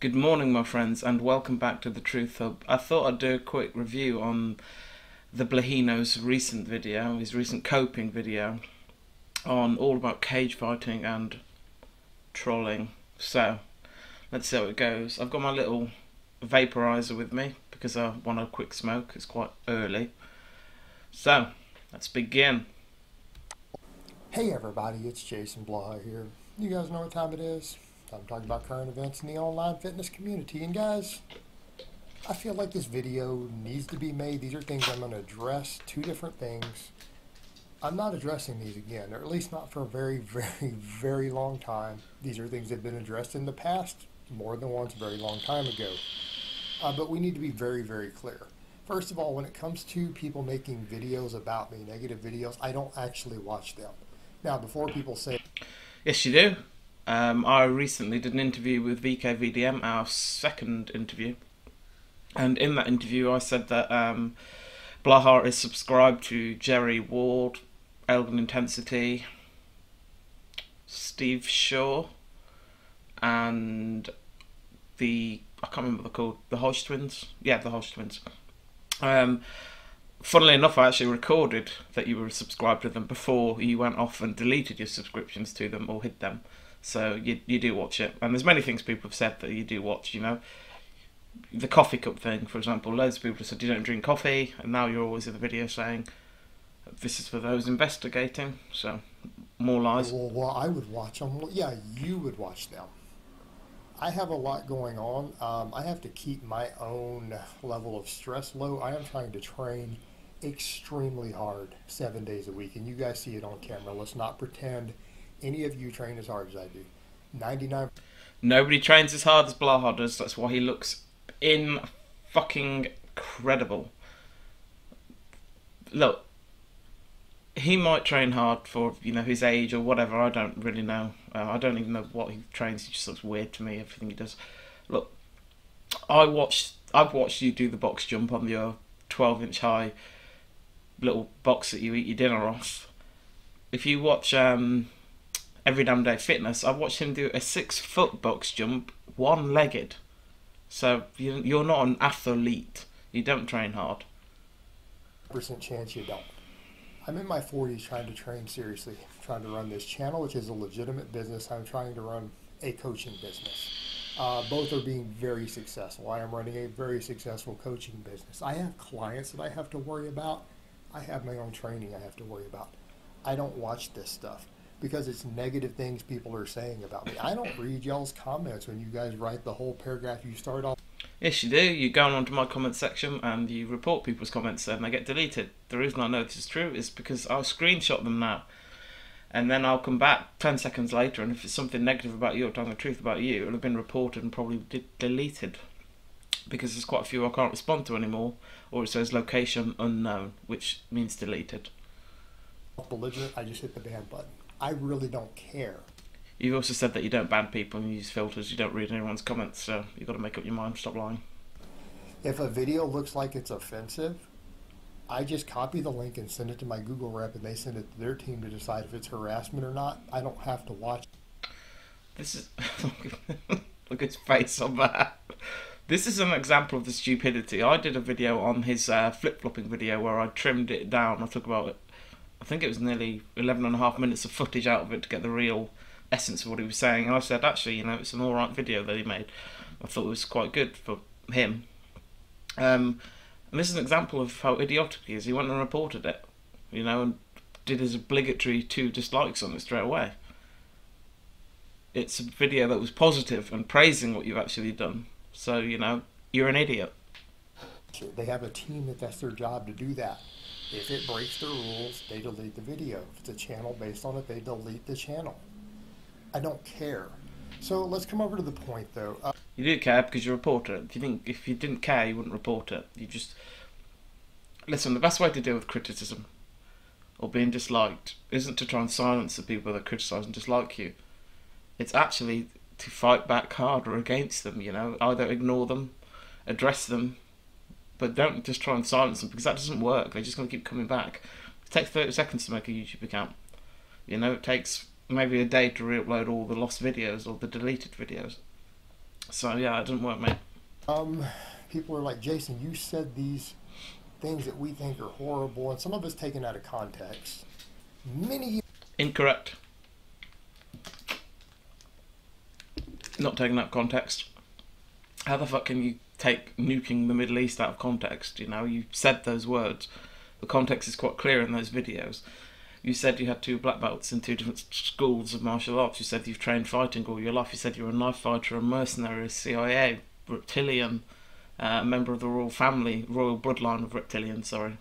Good morning, my friends, and welcome back to the Truth Hub. I thought I'd do a quick review on the Blaha'S recent video, his recent coping video, on all about cage fighting and trolling. So, let's see how it goes. I've got my little vaporizer with me because I want a quick smoke. It's quite early. So, let's begin. Hey everybody, it's Jason Blaha here. You guys know what time it is? I'm talking about current events in the online fitness community. And guys, I feel like this video needs to be made. These are things I'm going to address, two different things. I'm not addressing these again, or at least not for a very long time. These are things that have been addressed in the past, more than once, a very long time ago. But we need to be very clear. First of all, when it comes to people making videos about me, negative videos, I don't actually watch them. Now, before people say... Yes, you do. I recently did an interview with VKVDM, our second interview. And in that interview, I said that Blaha'S is subscribed to Jerry Ward, Elgin Intensity, Steve Shaw, and I can't remember what they're called, the Hodge Twins? Yeah, the Hodge Twins. Funnily enough, I actually recorded that you were subscribed to them before you went off and deleted your subscriptions to them or hid them. So you do watch it. And there's many things people have said that you do watch, you know. The coffee cup thing, for example. Loads of people have said you don't drink coffee, and now you're always in the video saying this is for those investigating. So, more lies. Well, I would watch them. Well, yeah, you would watch them. I have a lot going on. I have to keep my own level of stress low. I am trying to train extremely hard 7 days a week, and you guys see it on camera. Let's not pretend any of you train as hard as I do. 99. Nobody trains as hard as Blaha'S does. That's why he looks fucking incredible. Look, he might train hard for his age or whatever. I don't really know. I don't even know what he trains. He just looks weird to me. Everything he does. Look, I've watched you do the box jump on your 12-inch high little box that you eat your dinner off. If you watch Every Damn Day Fitness, I've watched him do a 6-foot box jump one-legged. So you're not an athlete. You don't train hard. Percent chance you don't. I'm in my 40s trying to train seriously, trying to run this channel, which is a legitimate business. I'm trying to run a coaching business. Both are being very successful. I am running a very successful coaching business. I have clients that I have to worry about. I have my own training I have to worry about. I don't watch this stuff because it's negative things people are saying about me. I don't read y'all's comments when you guys write the whole paragraph you start off. Yes, you do. You go onto my comment section and you report people's comments and they get deleted. The reason I know this is true is because I'll screenshot them now. And then I'll come back 10 seconds later, and if it's something negative about you or telling the truth about you, it'll have been reported and probably deleted. Because there's quite a few I can't respond to anymore, or it says location unknown, which means deleted. Belligerent, I just hit the ban button. I really don't care. You've also said that you don't ban people and you use filters, you don't read anyone's comments, so you've got to make up your mind, stop lying. If a video looks like it's offensive, I just copy the link and send it to my Google rep, and they send it to their team to decide if it's harassment or not. I don't have to watch. This is... Look at his face on that. This is an example of the stupidity. I did a video on his flip-flopping video where I trimmed it down. I took about, I think it was nearly 11.5 minutes of footage out of it to get the real essence of what he was saying. And I said, actually, it's an alright video that he made. I thought it was quite good for him. And this is an example of how idiotic he is. He went and reported it, and did his obligatory 2 dislikes on it straight away. It's a video that was positive and praising what you've actually done. So, you're an idiot. They have a team that's their job to do that. If it breaks the rules, they delete the video. If it's a channel based on it, they delete the channel. I don't care. So let's come over to the point, though. You do care because you report it. If you didn't care, you wouldn't report it. You just... Listen, the best way to deal with criticism or being disliked isn't to try and silence the people that criticise and dislike you. It's actually to fight back harder against them, Either ignore them, address them, but don't just try and silence them, because that doesn't work. They're just going to keep coming back. It takes 30 seconds to make a YouTube account. It takes maybe a day to re-upload all the lost videos or the deleted videos. So yeah, it didn't work, mate. Um, People are like, Jason, you said these things that we think are horrible, and some of it's taken out of context. Many Incorrect. Not taking that context. How the fuck can you take nuking the Middle East out of context? You know, you said those words. The context is quite clear in those videos. You said you had 2 black belts in 2 different schools of martial arts. You said you've trained fighting all your life. You said you're a knife fighter, a mercenary, a CIA, reptilian, a member of the royal family, royal bloodline of reptilians, sorry.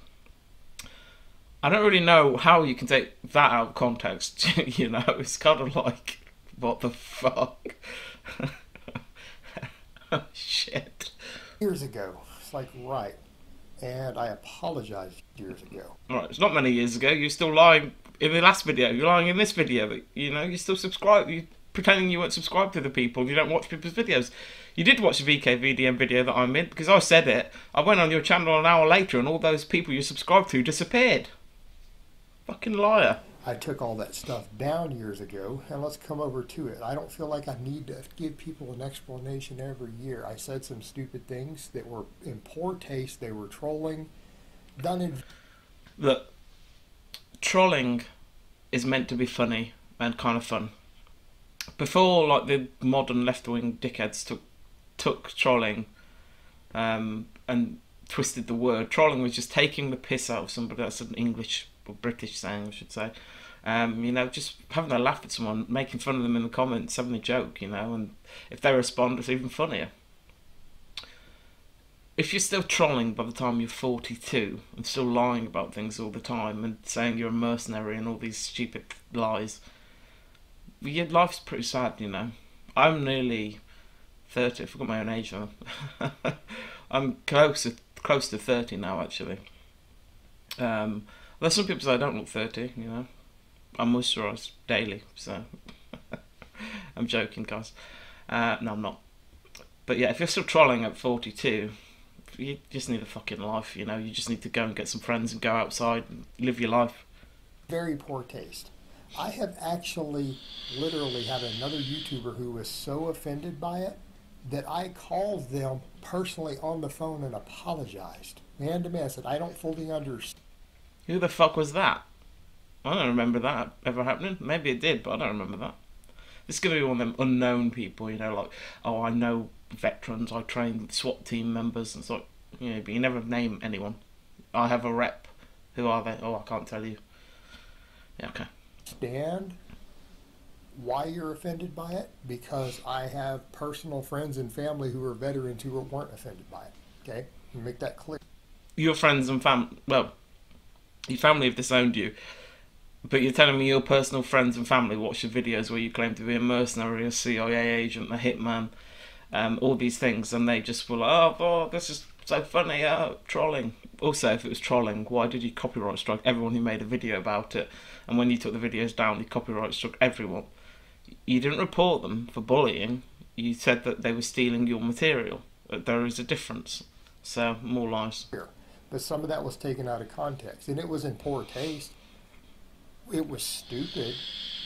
I don't really know how you can take that out of context, you know? It's kind of like, what the fuck? Shit. years ago. It's like, right. And I apologized years ago. Right, it's not many years ago. You're still lying in the last video. You're lying in this video. But, you know, you're still subscribed. You're pretending you weren't subscribed to the people. You don't watch people's videos. You did watch the VKVDM video that I'm in because I said it. I went on your channel an hour later and all those people you subscribed to disappeared. Fucking liar. I took all that stuff down years ago, and let's come over to it. I don't feel like I need to give people an explanation every year. I said some stupid things that were in poor taste. They were trolling, done in... Look, trolling is meant to be funny and kind of fun. Before, like, the modern left-wing dickheads took trolling and twisted the word. Trolling was just taking the piss out of somebody. That's an English or British saying, I should say. You know, just having a laugh at someone, making fun of them in the comments, having a joke, you know, and if they respond, it's even funnier. If you're still trolling by the time you're 42 and still lying about things all the time and saying you're a mercenary and all these stupid lies, your life's pretty sad, you know. I'm nearly 30. I forgot my own age though. I'm close to 30 now, actually. There's some people say I don't look 30, you know. I moisturise daily, so I'm joking, guys. No, I'm not. But yeah, if you're still trolling at 42, you just need a fucking life, you know. You just need to go and get some friends and go outside and live your life. very poor taste. I have actually literally had another YouTuber who was so offended by it that I called them personally on the phone and apologized. Man to man, I said, I don't fully understand. Who the fuck was that? I don't remember that ever happening. Maybe it did, but I don't remember that. This is going to be one of them unknown people, you know, like, oh, I know veterans, I train SWAT team members, and it's like, you know, but you never name anyone. I have a rep. Who are they? Oh, I can't tell you. Yeah, okay. Understand why you're offended by it, because I have personal friends and family who are veterans who weren't offended by it. Okay? Make that clear. Your friends and well, your family have disowned you, but you're telling me your personal friends and family watch your videos where you claim to be a mercenary, a CIA agent, a hitman, all these things, and they just were like, oh, this is so funny, trolling. Also, if it was trolling, why did you copyright strike everyone who made a video about it? And when you took the videos down, you copyright struck everyone. You didn't report them for bullying. You said that they were stealing your material. There is a difference. So, more lies. But some of that was taken out of context, and it was in poor taste. It was stupid.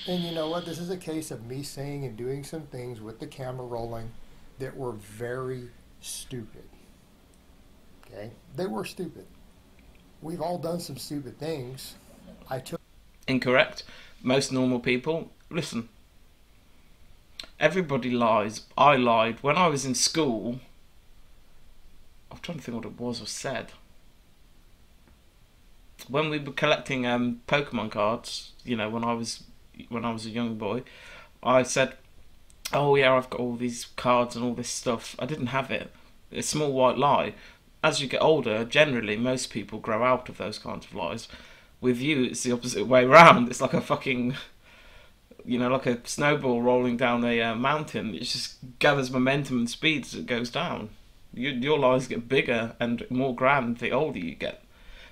And you know what? This is a case of me saying and doing some things with the camera rolling that were very stupid. Okay? They were stupid. We've all done some stupid things. I took... Incorrect. Most normal people, listen. Everybody lies. I lied. When I was in school, I'm trying to think what it was or said. When we were collecting Pokemon cards, you know, when I was a young boy, I said, oh yeah, I've got all these cards and all this stuff. I didn't have it. It's a small white lie. As you get older, generally, most people grow out of those kinds of lies. With you, it's the opposite way round. It's like a fucking, you know, like a snowball rolling down a mountain. It just gathers momentum and speed as it goes down. Your lies get bigger and more grand the older you get.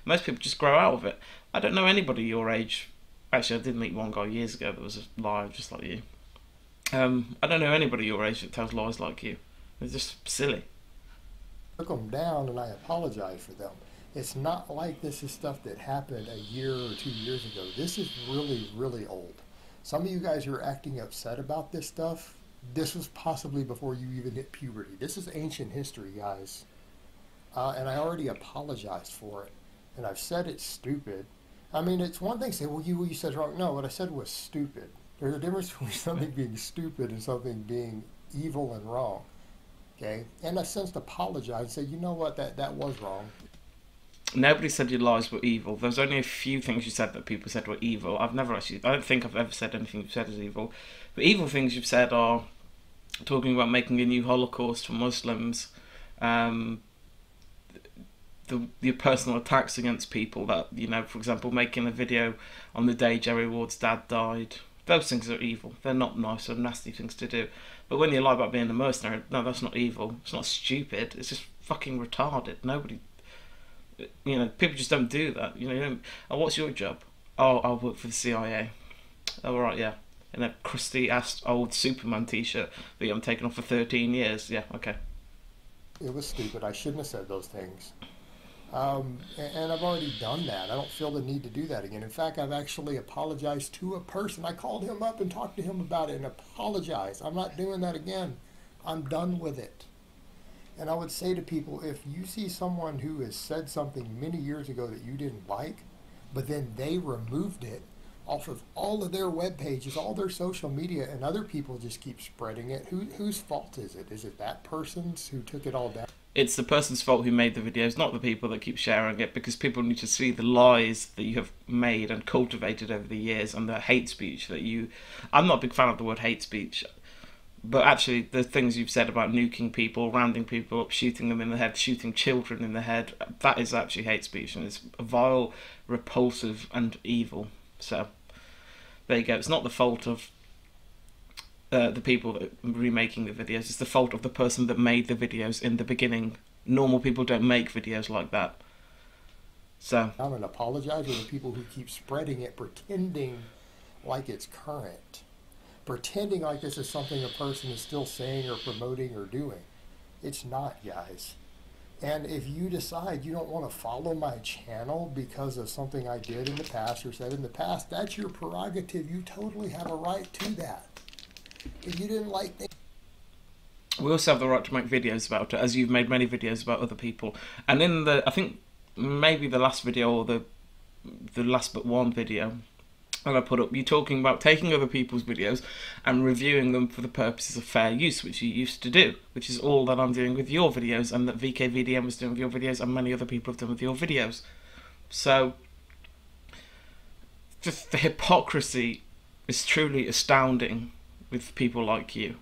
Most people just grow out of it. I don't know anybody your age. Actually, I did meet one guy years ago that was a liar just like you. I don't know anybody your age that tells lies like you. They're just silly. Took them down, and I apologize for them. It's not like this is stuff that happened a year or 2 years ago. This is really, really old. Some of you guys who are acting upset about this stuff, This was possibly before you even hit puberty. This is ancient history, guys. And I already apologized for it. And I've said it's stupid. I mean, it's one thing to say, well, you said wrong. No, what I said was stupid. There's a difference between something being stupid and something being evil and wrong. Okay? And I've since apologized and said, you know what, that was wrong. Nobody said your lies were evil. There's only a few things you said that people said were evil. I don't think I've ever said anything you've said is evil. The evil things you've said are talking about making a new Holocaust for Muslims, your personal attacks against people that, for example, making a video on the day Jerry Ward's dad died. Those things are evil. They're not nice or nasty things to do. But when you lie about being a mercenary, no, that's not evil. It's not stupid. It's just fucking retarded. Nobody, people just don't do that. Oh, what's your job? Oh, I'll work for the CIA. Oh, right, yeah. In a crusty ass old Superman t-shirt that I'm taking off for 13 years. Yeah, okay. It was stupid. I shouldn't have said those things. And I've already done that. I don't feel the need to do that again. In fact, I've actually apologized to a person. I called him up and talked to him about it and apologized. I'm not doing that again. I'm done with it. And I would say to people, if you see someone who has said something many years ago that you didn't like, but then they removed it off of all of their web pages, all their social media, and other people just keep spreading it, whose fault is it? Is it that person's who took it all down? It's the person's fault who made the videos, not the people that keep sharing it, because people need to see the lies that you have made and cultivated over the years and the hate speech that you... I'm not a big fan of the word hate speech, but actually the things you've said about nuking people, rounding people up, shooting them in the head, shooting children in the head, that is actually hate speech, and it's vile, repulsive and evil. So, there you go. It's not the fault of the people that are remaking the videos. It's the fault of the person that made the videos in the beginning. Normal people don't make videos like that. So I'm going to apologize to the people who keep spreading it, pretending like it's current. Pretending like this is something a person is still saying or promoting or doing. It's not, guys. And if you decide you don't want to follow my channel because of something I did in the past or said in the past, that's your prerogative. You totally have a right to that. If you didn't like things... We also have the right to make videos about it, as you've made many videos about other people. And in I think maybe the last video or the last but one video that I put up, you're talking about taking other people's videos and reviewing them for the purposes of fair use, which you used to do, which is all that I'm doing with your videos and that VKVDM was doing with your videos and many other people have done with your videos. So, just the hypocrisy is truly astounding with people like you.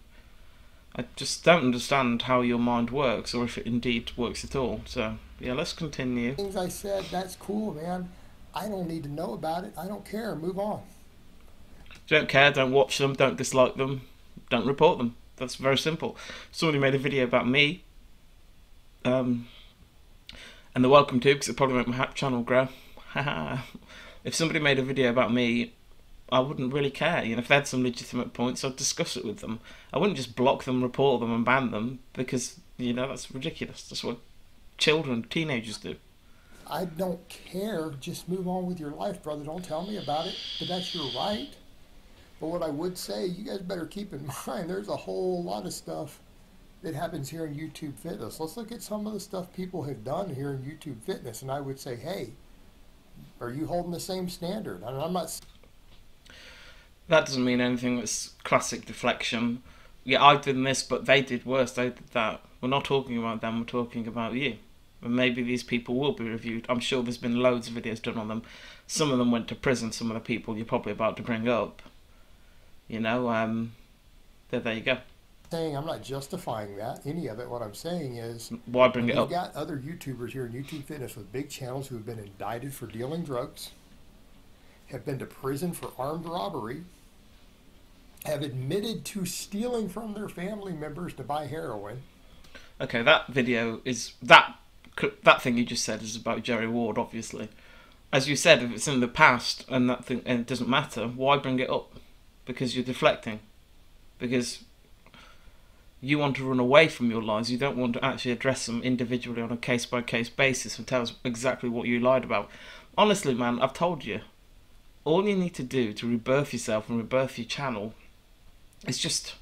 I just don't understand how your mind works, or if it indeed works at all. So, yeah, let's continue. Things I said, that's cool, man. I don't need to know about it. I don't care. Move on. Don't care, don't watch them, don't dislike them, don't report them. That's very simple. Somebody made a video about me, and they're welcome to, because it probably make my channel grow. If somebody made a video about me, I wouldn't really care. If they had some legitimate points, I'd discuss it with them. I wouldn't just block them, report them and ban them, because, that's ridiculous. That's what children, teenagers do. I don't care. Just move on with your life, brother. Don't tell me about it, but that's your right. But what I would say, you guys better keep in mind, there's a whole lot of stuff that happens here in YouTube Fitness. Let's look at some of the stuff people have done here in YouTube Fitness, and I would say, hey, are you holding the same standard? And I'm not... That doesn't mean anything. It's classic deflection. Yeah, I did this, but they did worse. They did that. We're not talking about them. We're talking about you. And maybe these people will be reviewed. I'm sure there's been loads of videos done on them. Some of them went to prison. Some of the people you're probably about to bring up. There you go. I'm not justifying that, any of it. What I'm saying is, why bring it up? We've got other YouTubers here in YouTube Fitness with big channels who have been indicted for dealing drugs, have been to prison for armed robbery, have admitted to stealing from their family members to buy heroin. Okay, that video is... That thing you just said is about Jerry Ward, obviously. As you said, if it's in the past and that thing and it doesn't matter, why bring it up? Because you're deflecting. Because you want to run away from your lies. You don't want to actually address them individually on a case-by-case basis and tell us exactly what you lied about. Honestly, man, I've told you. All you need to do to rebirth yourself and rebirth your channel is just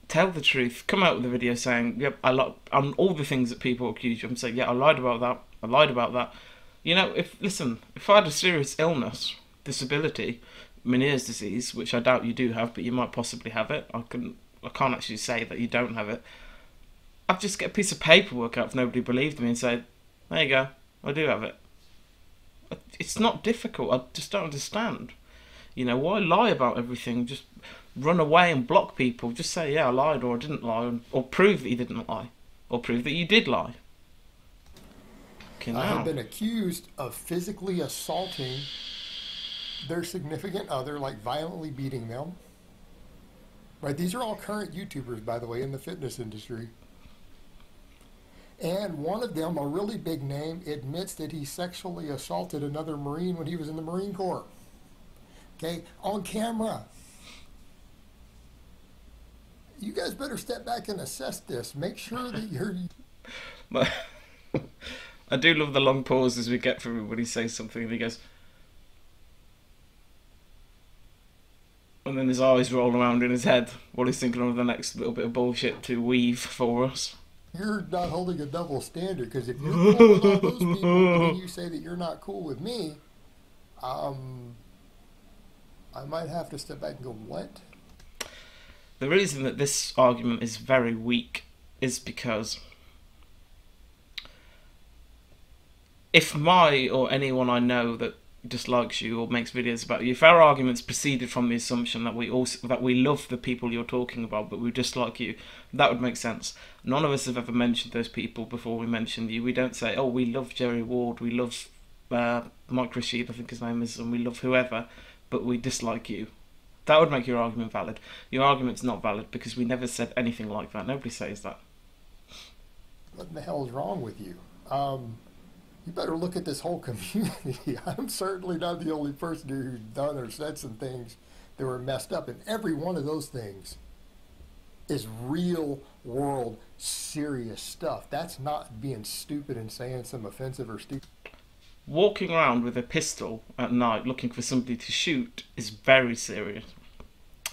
tell the truth. Come out with a video saying, "Yep, I lied," on all the things that people accuse you of, and say, "Yeah, I lied about that. I lied about that." You know, if I had a serious illness, disability, Meniere's disease, which I doubt you do have, but you might possibly have it. I can't actually say that you don't have it. I'd just get a piece of paperwork out if nobody believed me and say, "There you go, I do have it." It's not difficult. I just don't understand. You know, why lie about everything? Just run away and block people. Just say, "Yeah, I lied," or "I didn't lie," or prove that you didn't lie, or prove that you did lie. I have been accused of physically assaulting their significant other, like violently beating them. Right? These are all current YouTubers, by the way, in the fitness industry. And one of them, a really big name, admits that he sexually assaulted another Marine when he was in the Marine Corps. Okay? On camera. You guys better step back and assess this. Make sure that you're... I do love the long pauses we get from him when he says something and he goes, and then his eyes roll around in his head while he's thinking of the next little bit of bullshit to weave for us. You're not holding a double standard, because if you're cool with all those people and you say that you're not cool with me, I might have to step back and go, what? The reason that this argument is very weak is because if my or anyone I know that dislikes you or makes videos about you, if our arguments proceeded from the assumption that we love the people you're talking about but we dislike you, that would make sense. None of us have ever mentioned those people before we mentioned you. We don't say, "Oh, we love Jerry Ward, we love Mike Rashid, I think his name is, and we love whoever, but we dislike you." That would make your argument valid. Your argument's not valid because we never said anything like that. Nobody says that. What the hell is wrong with you? You better look at this whole community. I'm certainly not the only person here who's done or said some things that were messed up. And every one of those things is real world serious stuff. That's not being stupid and saying some offensive or stupid. Walking around with a pistol at night looking for somebody to shoot is very serious.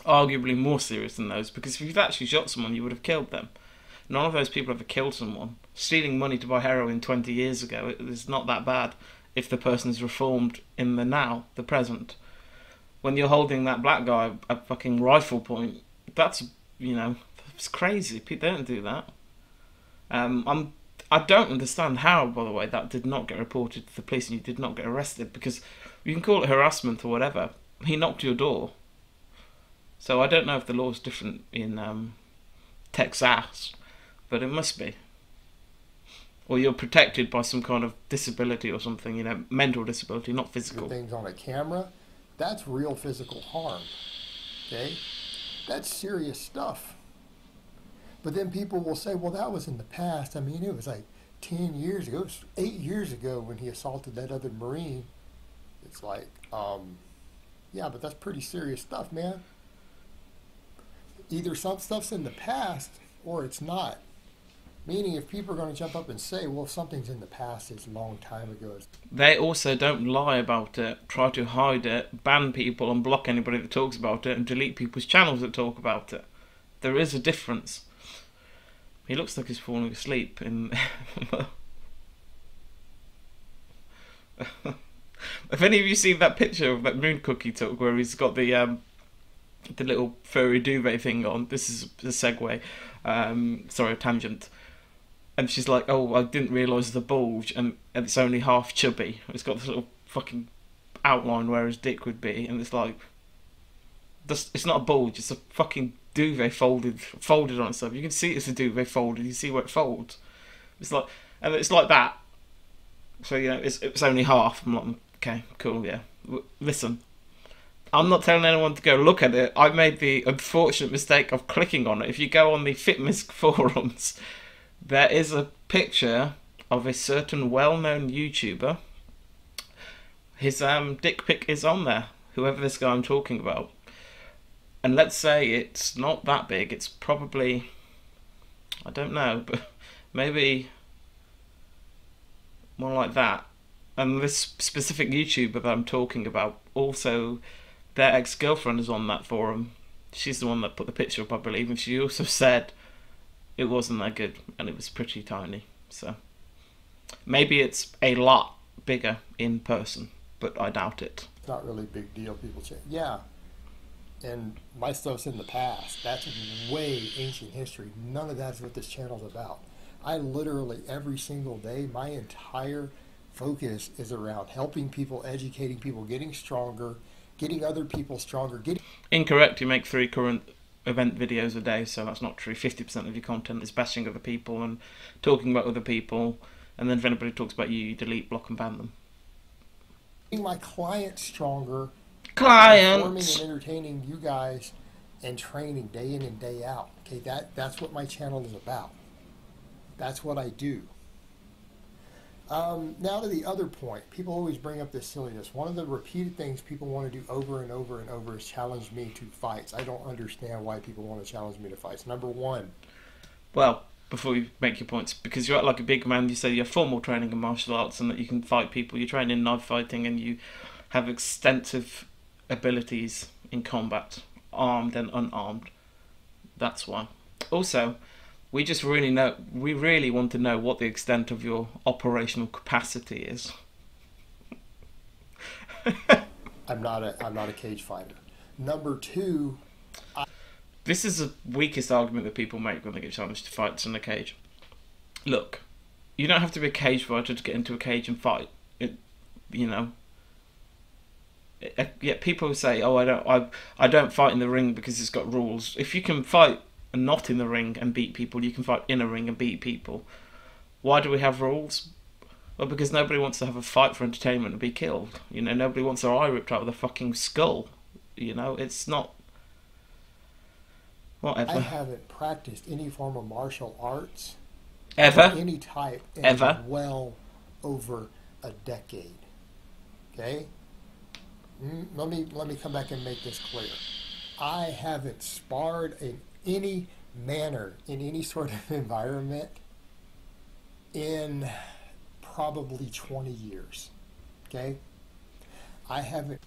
Arguably more serious than those, because if you've actually shot someone, you would have killed them. None of those people ever killed someone. Stealing money to buy heroin 20 years ago is not that bad if the person's reformed in the now, the present. When you're holding that black guy at fucking rifle point, that's, it's crazy. They don't do that. I don't understand how, by the way, that did not get reported to the police and you did not get arrested, because you can call it harassment or whatever. He knocked your door. So I don't know if the law is different in Texas, but it must be. Or you're protected by some kind of disability or something, mental disability, not physical. Things on a camera, that's real physical harm. Okay? That's serious stuff. But then people will say, well, that was in the past. I mean, it was like 10 years ago. It was 8 years ago when he assaulted that other Marine. It's like, yeah, but that's pretty serious stuff, man. Either some stuff's in the past or it's not. Meaning, if people are going to jump up and say, well, if something's in the past, it's a long time ago. They also don't lie about it, try to hide it, ban people and block anybody that talks about it, and delete people's channels that talk about it. There is a difference. He looks like he's falling asleep in... Have any of you seen that picture of that moon cookie took where he's got the little furry duvet thing on? This is a segue. Sorry, a tangent. And she's like, "Oh, I didn't realise the bulge, and it's only half chubby." It's got this little fucking outline where his dick would be, and it's like, it's not a bulge, it's a fucking duvet folded on itself. You can see it's a duvet folded. You see where it folds. It's like, and it's like that. So it's only half. I'm like, okay, cool, yeah. Listen, I'm not telling anyone to go look at it. I made the unfortunate mistake of clicking on it. If you go on the fitness forums, there is a picture of a certain well-known YouTuber. His dick pic is on there, whoever this guy I'm talking about. And let's say it's not that big. It's probably, I don't know, but maybe more like that. And this specific YouTuber that I'm talking about, also their ex-girlfriend is on that forum. She's the one that put the picture up, I believe, and she also said it wasn't that good and it was pretty tiny. So maybe it's a lot bigger in person, but I doubt it. It's not really a big deal. People say, yeah, and my stuff's in the past. That's way ancient history. None of that's what this channel's about. I literally, every single day, my entire focus is around helping people, educating people, getting stronger, getting other people stronger. Incorrect. You make 3 current event videos a day, so that's not true. 50% of your content is bashing other people and talking about other people, and then if anybody talks about you, you delete, block, and ban them. Getting my clients stronger, informing and entertaining you guys, and training day in and day out. Okay, that's what my channel is about. That's what I do. Now to the other point. People always bring up this silliness. One of the repeated things people want to do over and over and over is challenge me to fights. I don't understand why people want to challenge me to fights. Number one. Well, before you make your points, because you act like a big man, you say you have formal training in martial arts and that you can fight people. You train in knife fighting and you have extensive abilities in combat, armed and unarmed. That's why. Also, we really want to know what the extent of your operational capacity is. I'm not a cage fighter. Number two, this is the weakest argument that people make when they get challenged to fights in a cage. Look, you don't have to be a cage fighter to get into a cage and fight. Yet people say, "Oh, I don't fight in the ring because it's got rules." If you can fight and not in the ring and beat people, you can fight in a ring and beat people. Why do we have rules? Well, because nobody wants to have a fight for entertainment and be killed. Nobody wants their eye ripped out with a fucking skull. It's not... Whatever. I haven't practiced any form of martial arts. Ever? Of any type. Ever? Well over a decade. Okay? Let me come back and make this clear. I haven't sparred in any manner, in any sort of environment, in probably 20 years. Okay? I haven't.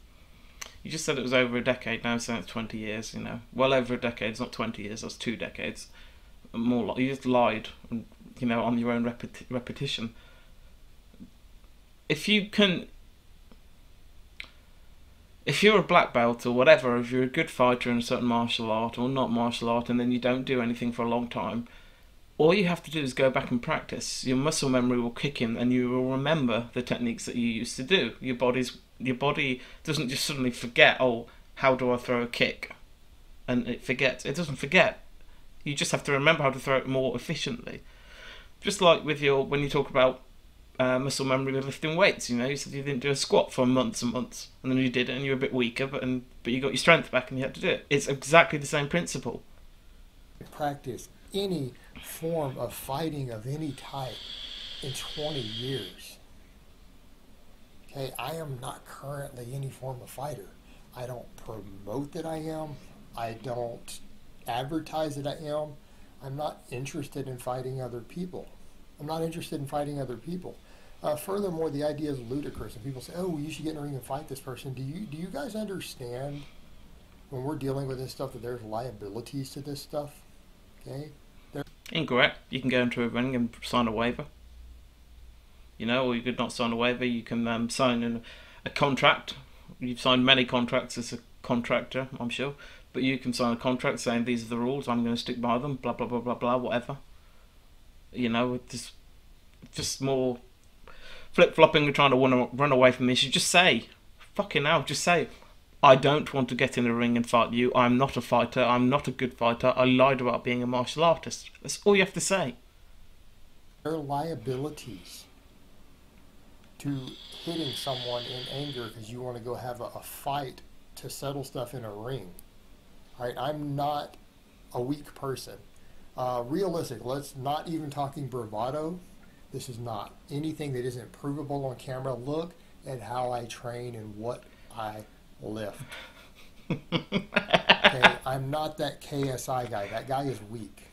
You just said it was over a decade, now saying it's 20 years, Well over a decade, it's not 20 years, that's 2 decades. More you just lied, on your own repetition. If you're a black belt or whatever, if you're a good fighter in a certain martial art or not martial art, and then you don't do anything for a long time, all you have to do is go back and practice. Your muscle memory will kick in and you will remember the techniques that you used to do. Your body doesn't just suddenly forget, oh, how do I throw a kick? And it forgets. It doesn't forget. You just have to remember how to throw it more efficiently. Just like with when you talk about muscle memory with lifting weights, you said you didn't do a squat for months and months, and then you did it and you were a bit weaker, but you got your strength back and you had to do it. It's exactly the same principle. Practice any form of fighting of any type in 20 years. Okay, I am not currently any form of fighter. I don't promote that I am. I don't advertise that I am. I'm not interested in fighting other people. Furthermore, the idea is ludicrous, and people say, "Oh, you should get in a ring and fight this person." Do you guys understand when we're dealing with this stuff that there's liabilities to this stuff? Okay. Incorrect. You can go into a ring and sign a waiver. Or you could not sign a waiver. You can sign a contract. You've signed many contracts as a contractor, I'm sure. But you can sign a contract saying these are the rules. I'm going to stick by them. Blah blah blah blah blah. Whatever. Just more flip-flopping and trying to run away from this. You just say, fucking hell, just say, I don't want to get in the ring and fight you. I'm not a fighter. I'm not a good fighter. I lied about being a martial artist. That's all you have to say. There are liabilities to hitting someone in anger because you want to go have a fight to settle stuff in a ring. All right, I'm not a weak person. Realistic, let's not even talking bravado. This is not anything that isn't provable on camera. Look at how I train and what I lift. Okay, I'm not that KSI guy. That guy is weak.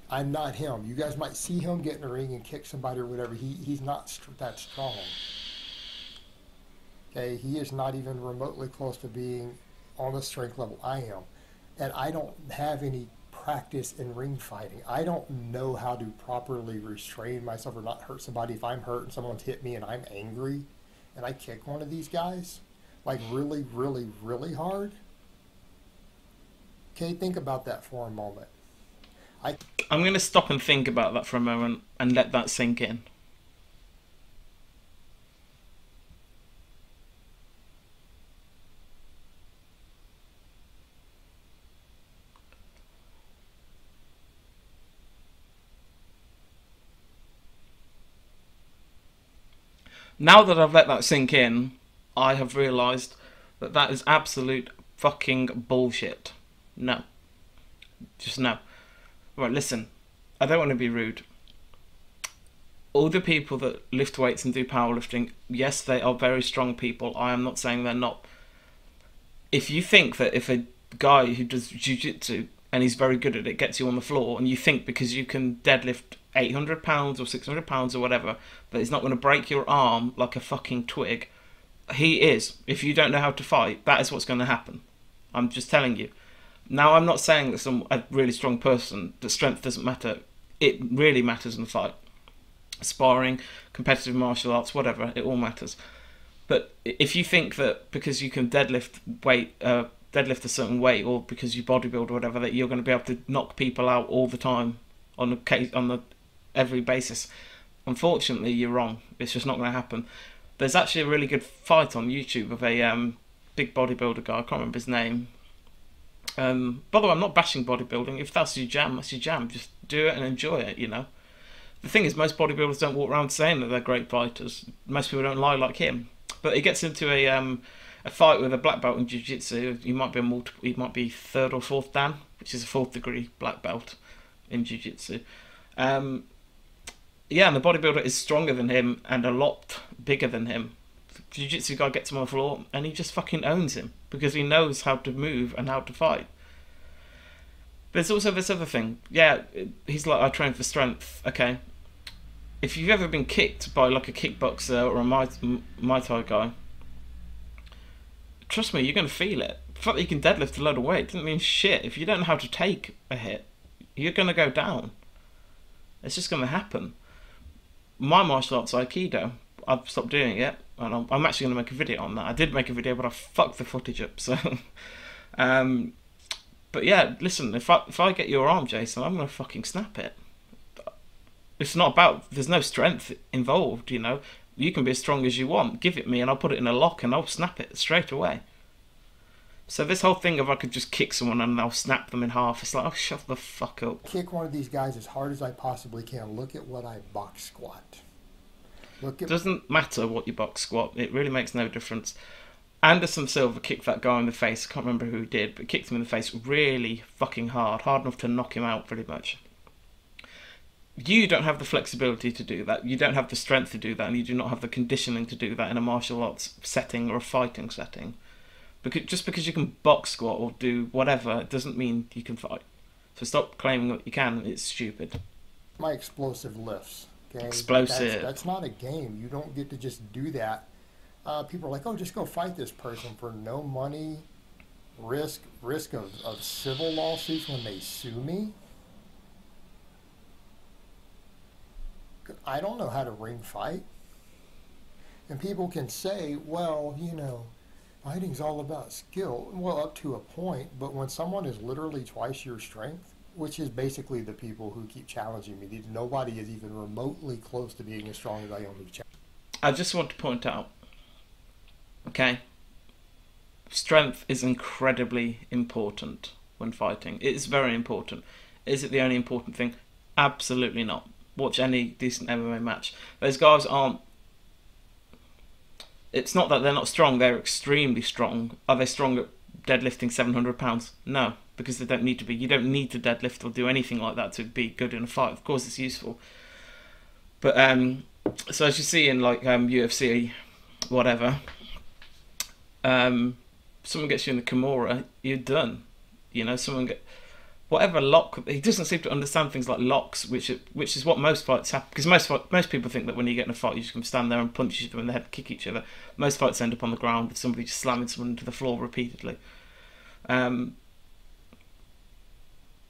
I'm not him. You guys might see him get in the ring and kick somebody or whatever. He's not that strong. Okay, he is not even remotely close to being on the strength level I am, and I don't have any practice in ring fighting. I don't know how to properly restrain myself or not hurt somebody. If I'm hurt and someone's hit me and I'm angry and I kick one of these guys, like really, really, really hard, okay, think about that for a moment. I'm going to stop and think about that for a moment and let that sink in. Now that I've let that sink in, I have realised that that is absolute fucking bullshit. No. Just no. Right, listen. I don't want to be rude. All the people that lift weights and do powerlifting, yes, they are very strong people. I am not saying they're not. If you think that if a guy who does jiu-jitsu and he's very good at it gets you on the floor, and you think because you can deadlift 800 pounds or 600 pounds or whatever, that he's not going to break your arm like a fucking twig, he is. If you don't know how to fight, that is what's going to happen. I'm just telling you. Now, I'm not saying that a really strong person, that strength doesn't matter. It really matters in the fight. Sparring, competitive martial arts, whatever, it all matters. But if you think that because you can deadlift a certain weight, or because you bodybuild or whatever, that you're going to be able to knock people out all the time on every basis, unfortunately, you're wrong. It's just not going to happen. There's actually a really good fight on YouTube of a big bodybuilder guy. I can't remember his name. By the way, I'm not bashing bodybuilding. If that's your jam, that's your jam. Just do it and enjoy it, you know. The thing is, most bodybuilders don't walk around saying that they're great fighters. Most people don't lie like him. But he gets into a fight with a black belt in jiu-jitsu. He might be third or fourth dan, which is a 4th degree black belt in jiu-jitsu. Yeah, and the bodybuilder is stronger than him and a lot bigger than him. The jiu-jitsu guy gets him on the floor and he just fucking owns him because he knows how to move and how to fight. There's also this other thing. Yeah, he's like, I train for strength. Okay. If you've ever been kicked by like a kickboxer or a Muay Thai guy, trust me, you're going to feel it. The fact that you can deadlift a load of weight doesn't mean shit. If you don't know how to take a hit, you're going to go down. It's just going to happen. My martial arts Aikido, I've stopped doing it, and I'm actually going to make a video on that. I did make a video, but I fucked the footage up. So, but yeah, listen, if I get your arm, Jason, I'm going to fucking snap it. It's not about, there's no strength involved, you know. You can be as strong as you want. Give it me and I'll put it in a lock and I'll snap it straight away. So this whole thing of I could just kick someone and I'll snap them in half, it's like, oh, shut the fuck up. Kick one of these guys as hard as I possibly can. Look at what I box squat. It doesn't matter what you box squat. It really makes no difference. Anderson Silva kicked that guy in the face. I can't remember who he did, but kicked him in the face really fucking hard enough to knock him out pretty much. You don't have the flexibility to do that. You don't have the strength to do that, and you do not have the conditioning to do that in a martial arts setting or a fighting setting. Just because you can box squat or do whatever, it doesn't mean you can fight. So stop claiming that you can. It's stupid. My explosive lifts. Okay? Explosive. That's not a game. You don't get to just do that. People are like, oh, just go fight this person for no money, risk of civil lawsuits when they sue me. I don't know how to ring fight. And people can say, well, you know, fighting's all about skill. Well, up to a point, but when someone is literally twice your strength, which is basically the people who keep challenging me, nobody is even remotely close to being as strong as I am. I just want to point out, okay, strength is incredibly important when fighting. It is very important. Is it the only important thing? Absolutely not. Watch any decent MMA match. Those guys aren't... It's not that they're not strong, they're extremely strong. Are they strong at deadlifting 700 pounds? No, because they don't need to be. You don't need to deadlift or do anything like that to be good in a fight. Of course it's useful. But, so as you see in like UFC, whatever, someone gets you in the Kimura, you're done. You know, whatever lock, he doesn't seem to understand things like locks, which is what most fights happen. Because most people think that when you get in a fight, you just can stand there and punch each other in the head, kick each other. Most fights end up on the ground with somebody just slamming someone into the floor repeatedly. Um,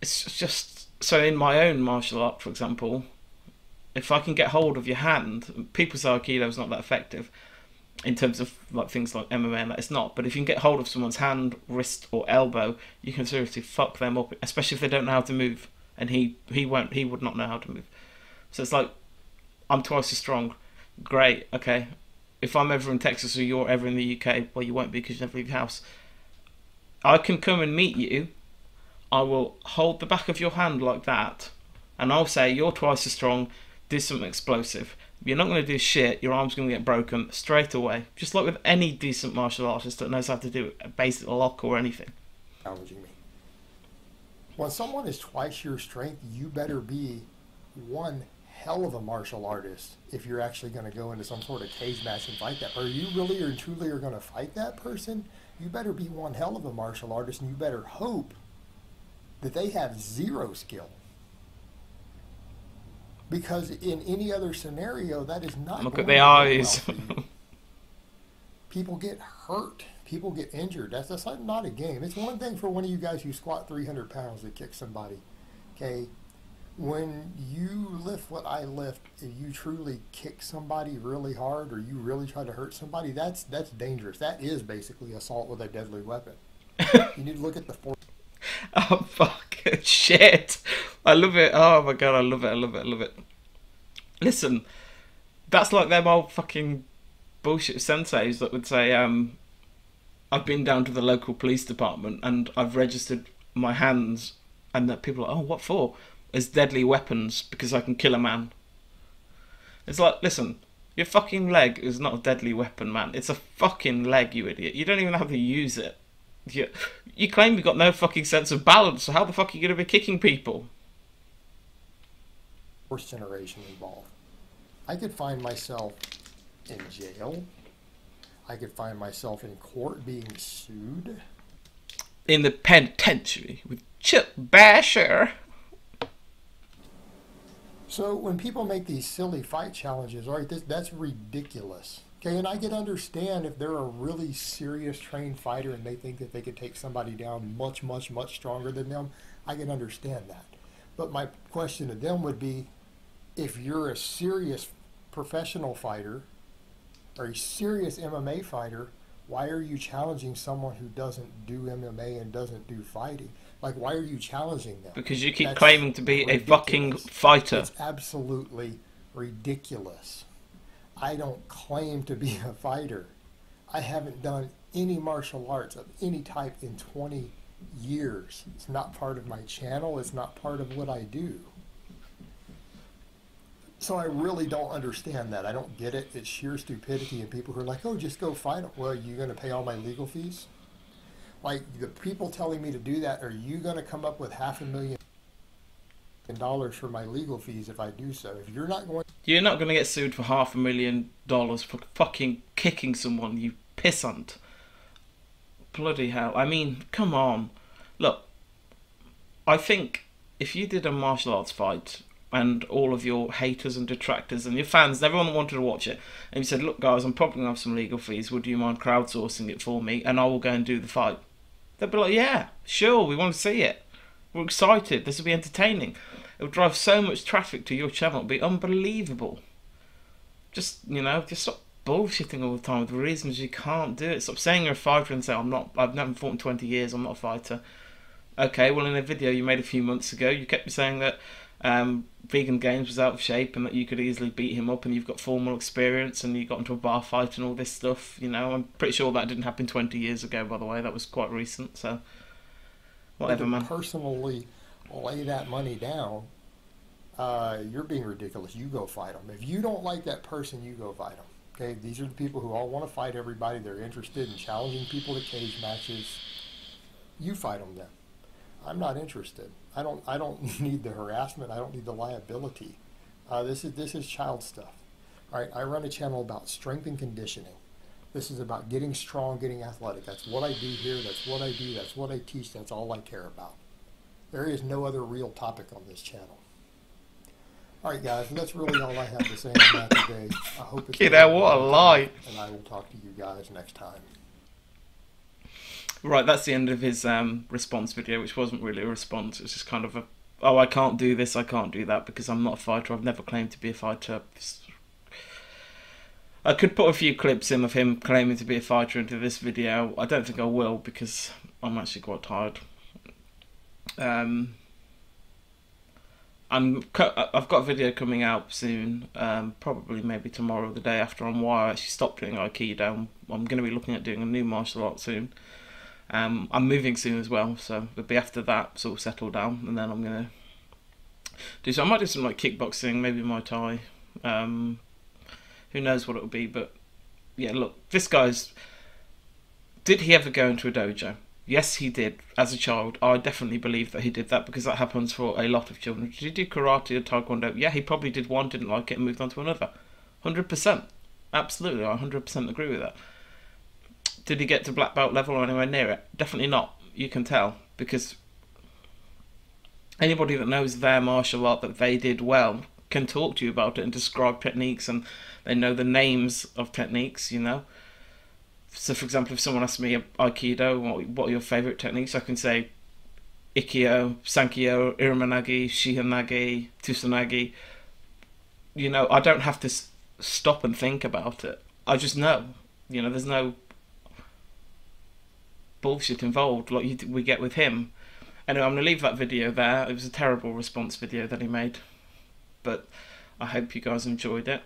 it's just so in my own martial art, for example, if I can get hold of your hand, people say Aikido is not that effective in terms of like things like MMA, and that it's not. But if you can get hold of someone's hand, wrist, or elbow, you can seriously fuck them up, especially if they don't know how to move. And he would not know how to move. So it's like, I'm twice as strong. Great, okay. If I'm ever in Texas or you're ever in the UK, well, you won't be because you never leave your house. I can come and meet you. I will hold the back of your hand like that, and I'll say, you're twice as strong, do something explosive. You're not going to do shit, your arm's going to get broken straight away. Just like with any decent martial artist that knows how to do a basic lock or anything. Challenging me. When someone is twice your strength, you better be one hell of a martial artist if you're actually going to go into some sort of cage match and fight that. Or you really or truly are going to fight that person, you better be one hell of a martial artist, and you better hope that they have zero skill. Because in any other scenario, that is not Look going at the to go eyes. well for you. People get hurt. People get injured. That's not a game. It's one thing for one of you guys who squat 300 pounds to kick somebody. Okay? When you lift what I lift, if you truly kick somebody really hard or you really try to hurt somebody, that's dangerous. That is basically assault with a deadly weapon. You need to look at the force. Oh, fuck. Shit. I love it. Oh, my God. I love it. I love it. I love it. Listen, that's like them old fucking bullshit senseis that would say, I've been down to the local police department and I've registered my hands, and that people are like, oh, what for? As deadly weapons because I can kill a man. It's like, listen, your fucking leg is not a deadly weapon, man. It's a fucking leg, you idiot. You don't even have to use it. You claim you've got no fucking sense of balance, so how the fuck are you going to be kicking people? Force generation involved. I could find myself in jail. I could find myself in court being sued. In the penitentiary with Chip Basher. So when people make these silly fight challenges, all right, that's ridiculous. Okay, and I can understand if they're a really serious trained fighter and they think that they could take somebody down much, much, much stronger than them. I can understand that. But my question to them would be, if you're a serious professional fighter or a serious MMA fighter, why are you challenging someone who doesn't do MMA and doesn't do fighting? Like, why are you challenging them? Because you keep That's claiming to be ridiculous. a fucking fighter. It's absolutely ridiculous. I don't claim to be a fighter. I haven't done any martial arts of any type in 20 years. It's not part of my channel. It's not part of what I do. So I really don't understand that. I don't get it. It's sheer stupidity, and people who are like, oh, just go fight them. Well, are you going to pay all my legal fees? Like, the people telling me to do that, are you going to come up with $500,000 for my legal fees if I do so? If you're not going... You're not going to get sued for $500,000 for fucking kicking someone, you pissant. Bloody hell. I mean, come on. Look, I think if you did a martial arts fight and all of your haters and detractors and your fans, everyone that wanted to watch it, and you said, look guys, I'm probably going to have some legal fees, would you mind crowdsourcing it for me and I will go and do the fight? They'd be like, yeah, sure, we want to see it. We're excited, this will be entertaining. It will drive so much traffic to your channel, it'll be unbelievable. Just, you know, just stop bullshitting all the time with reasons you can't do it. Stop saying you're a fighter and say, I've never fought in 20 years, I'm not a fighter. Okay, well in a video you made a few months ago, you kept saying that Vegan Games was out of shape and that you could easily beat him up and you've got formal experience and you got into a bar fight and all this stuff, you know. I'm pretty sure that didn't happen 20 years ago, by the way. That was quite recent, so whatever, man. Personally lay that money down, you're being ridiculous. You go fight them. If you don't like that person, you go fight them. Okay, these are the people who all want to fight everybody. They're interested in challenging people to cage matches. You fight them then. I'm not interested. I don't need the harassment. I don't need the liability. This is child stuff. All right, I run a channel about strength and conditioning. This is about getting strong, getting athletic. That's what I do here. That's what I do. That's what I teach. That's all I care about. There is no other real topic on this channel. All right, guys, that's really all I have to say on that today. I hope it's... You know, what a lie. And I will talk to you guys next time. Right, that's the end of his response video, which wasn't really a response. It was just kind of a, oh, I can't do this, I can't do that because I'm not a fighter. I've never claimed to be a fighter. I could put a few clips in of him claiming to be a fighter into this video. I don't think I will because I'm actually quite tired. I've got a video coming out soon, probably maybe tomorrow or the day after, on why I actually stopped doing Aikido. I'm going to be looking at doing a new martial art soon. I'm moving soon as well, so it'll be after that sort of settle down, and then I'm going to do so. I might do some like kickboxing, maybe Muay Thai. Who knows what it'll be, but yeah, look, this guy's... Did he ever go into a dojo? Yes, he did. As a child, I definitely believe that he did that because that happens for a lot of children. Did he do karate or taekwondo? Yeah, he probably did one, didn't like it, and moved on to another. 100%. Absolutely, I 100% agree with that. Did he get to black belt level or anywhere near it? Definitely not. You can tell, because anybody that knows their martial art that they did well can talk to you about it and describe techniques, and they know the names of techniques, you know. So, for example, if someone asks me Aikido, what are your favourite techniques? I can say Ikkyo, Sankyo, Iramanagi, Shihanagi, Tusanagi. You know, I don't have to stop and think about it. I just know. You know, there's no bullshit involved like we get with him. Anyway, I'm going to leave that video there. It was a terrible response video that he made, but I hope you guys enjoyed it.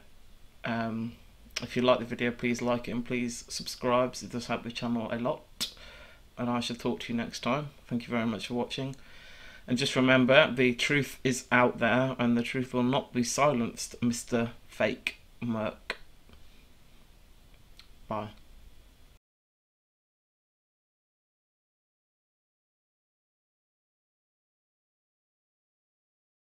If you like the video, please like it and please subscribe. It does help the channel a lot, and I shall talk to you next time. Thank you very much for watching, and just remember, the truth is out there and the truth will not be silenced, Mr. Fake Merc. Bye.